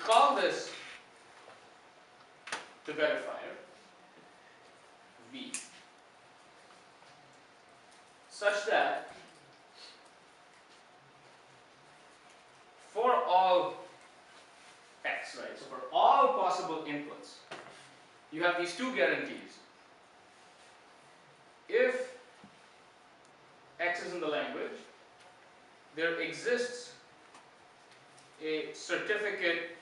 call this the verifier V, such that for all x, right, so for all possible inputs, you have these two guarantees. If x is in the language, there exists a certificate,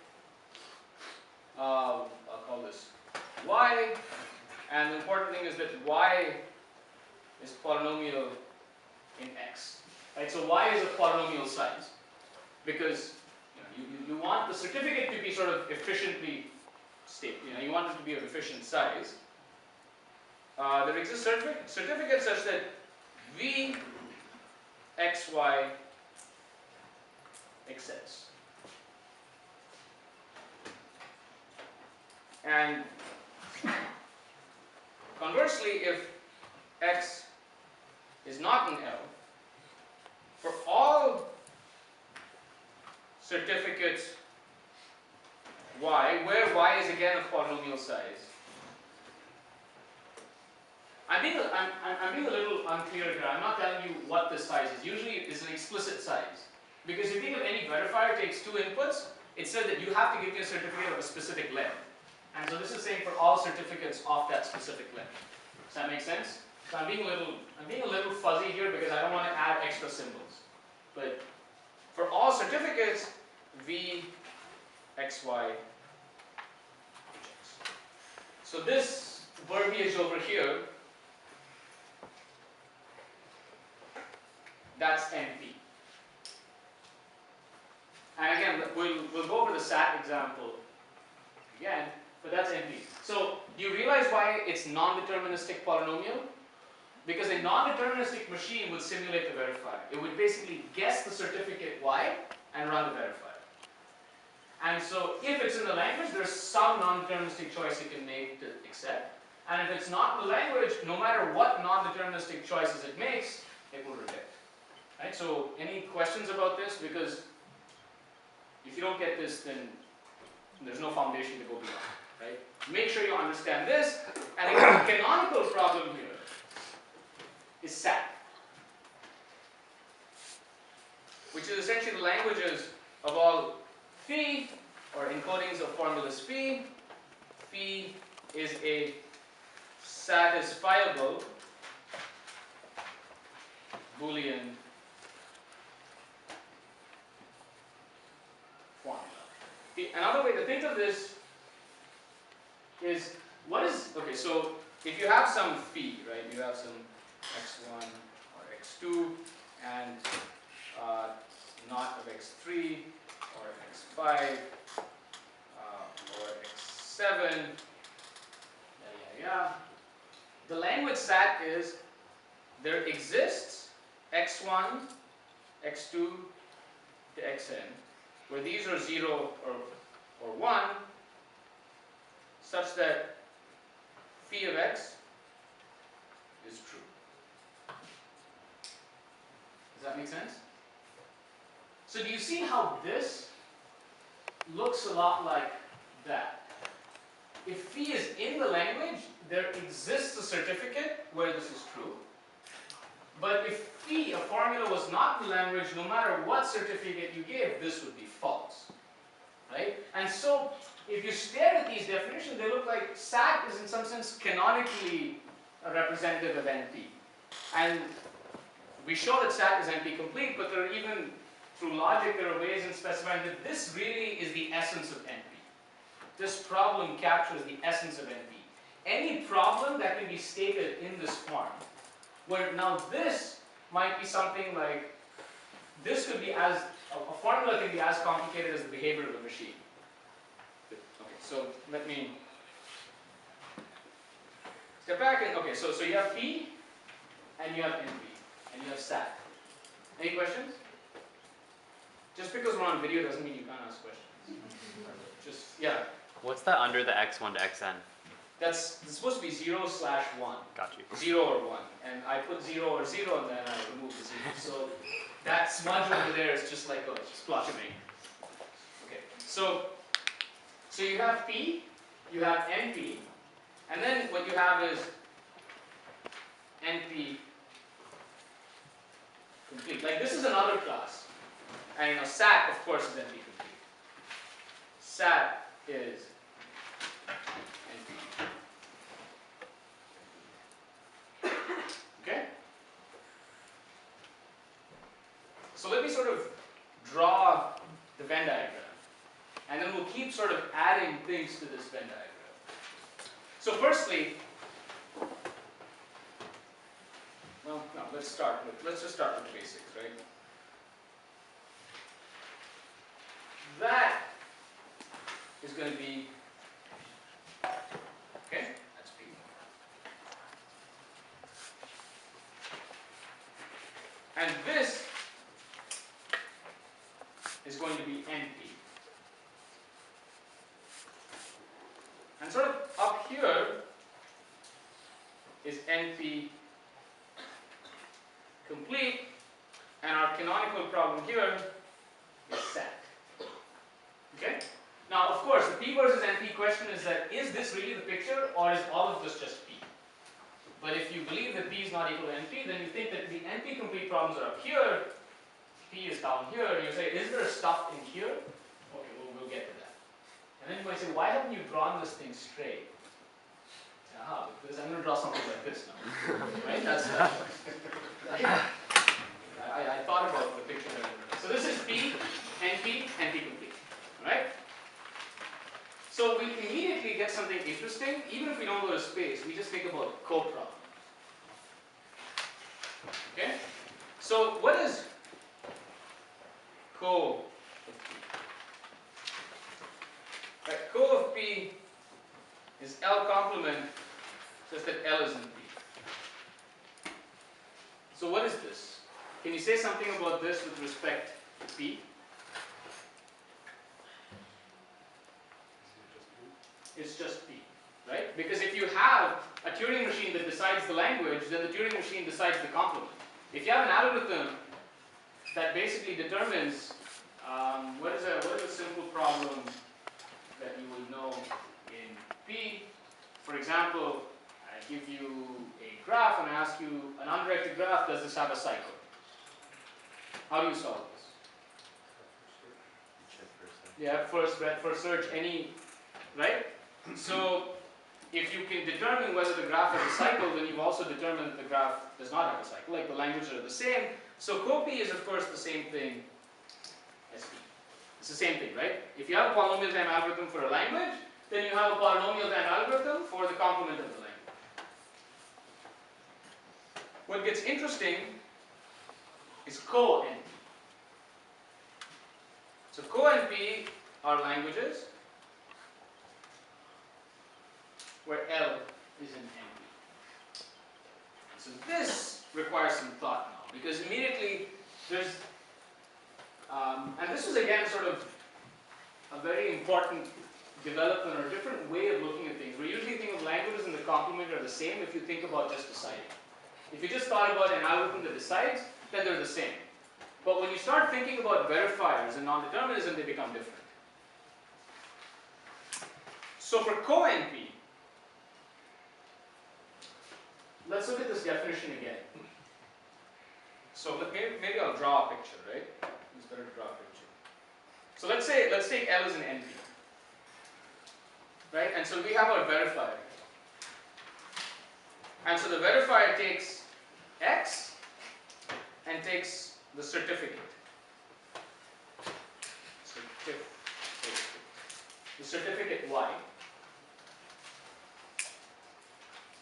I'll call this y, and the important thing is that y is polynomial in x. Right? So y is a polynomial size because you want the certificate to be sort of efficiently stable. You want it to be of efficient size. There exists certificates such that v xy accepts. And conversely, if x is not in L, for all certificates y, where y is again of polynomial size. I'm being a little unclear here. I'm not telling you what this size is. Usually it's an explicit size. Because if you think of any verifier takes two inputs, it says that you have to give me a certificate of a specific length. And so this is saying for all certificates of that specific length. Does that make sense? So I'm being a little fuzzy here because I don't want to add extra symbols. But for all certificates, v xy. So this verbiage over here, that's NP. And again, we'll go over the SAT example again, but that's NP. So do you realize why it's non-deterministic polynomial? Because a non-deterministic machine would simulate the verifier. It would basically guess the certificate y and run the verifier. And so if it's in the language, there's some non-deterministic choice you can make to accept. And if it's not in the language, no matter what non-deterministic choices it makes, it will reject. Right? So any questions about this? Because if you don't get this, then there's no foundation to go beyond. Right? Make sure you understand this. And again, the canonical problem here is SAT, which is essentially the languages of all phi, or encodings of formulas phi. Phi is a satisfiable Boolean formula. Another way to think of this is, okay, so if you have some phi, right, you have some x1 or x2 and not of x3 or x5 or x7, The language SAT is there exists x1, x2 to xn, where these are 0 or 1, such that phi of x is true. Does that make sense? So do you see how this looks a lot like that? If phi is in the language, there exists a certificate where this is true. But if phi, a formula, was not in the language, no matter what certificate you gave, this would be false. Right? And so, if you stare at these definitions, they look like SAT is in some sense canonically a representative of NP. And we show that SAT is NP complete, but there are even, through logic, there are ways in specifying that this really is the essence of NP. This problem captures the essence of NP. Any problem that can be stated in this form, where now this might be something like, this could be as, a formula can be as complicated as the behavior of a machine. Okay, so let me step back and, okay, so you have P, and you have NP, and you have SAT. Any questions? Just because we're on video doesn't mean you can't ask questions. Just, yeah. What's that under the x1 to xn? That's supposed to be 0/1. Got you. 0 or 1. And I put 0 or 0 and then I remove the 0. So that smudge over there is just like a splotch of ink. Okay. So So you have P, you have NP, and then what you have is NP complete. Like this is another class. And SAT, of course, is NP complete. SAT is NP. Okay? So let me sort of draw the Venn diagram. And then we'll keep sort of adding things to this Venn diagram. So firstly, well, no, let's just start with the basics, right? That is going to be, okay, that's P. And this is going to be NP. And sort of up here is NP complete, and our canonical problem here is SAT. Okay? Now, of course, the P versus NP question is that, is this really the picture, or is all of this just P? But if you believe that P is not equal to NP, then you think that the NP complete problems are up here, P is down here, and you say, is there stuff in here? Okay, we'll get to that. And then you might say, why haven't you drawn this thing straight? Because I'm going to draw something like this now. Right? That's I thought about the picture. So this is P, NP, NP complete. Right? So we immediately get something interesting. Even if we don't go to space, we just think about co-problem. Okay? So what is co of P? Right, co of P is L complement, just that L is in P. So what is this? Can you say something about this with respect to P? It's just P, right? Because if you have a Turing machine that decides the language, then the Turing machine decides the complement. If you have an algorithm that basically determines what is a simple problem that you will know in P. For example, I give you a graph and I ask you, an undirected graph, does this have a cycle? How do you solve this? Yeah, first search any, right? So if you can determine whether the graph has a cycle, then you've also determined that the graph does not have a cycle. Like the languages are the same. So copy is of course the same thing as P. It's the same thing, right? If you have a polynomial time algorithm for a language, then you have a polynomial time algorithm for the complement of the language. What gets interesting is co-NP. So co-NP are languages where L is in NP. So this requires some thought now, because immediately there's, and this is again sort of a very important development or a different way of looking at things. We usually think of languages and the complement are the same if you think about just deciding. If you just thought about an algorithm that decides, then they're the same. But when you start thinking about verifiers and non-determinism, they become different. So for co-NP, let's look at this definition again. So maybe I'll draw a picture, right? It's better to draw a picture. So let's take L as an NP. Right? And so we have our verifier. And so the verifier takes X and takes the certificate. The certificate Y.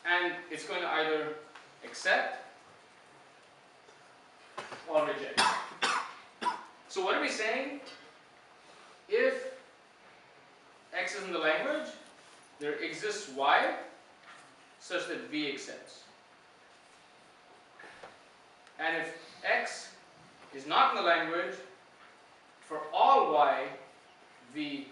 And it's going to either accept or reject. So what are we saying? If X is in the language, there exists Y such that V accepts. And if X is not in the language, for all Y, V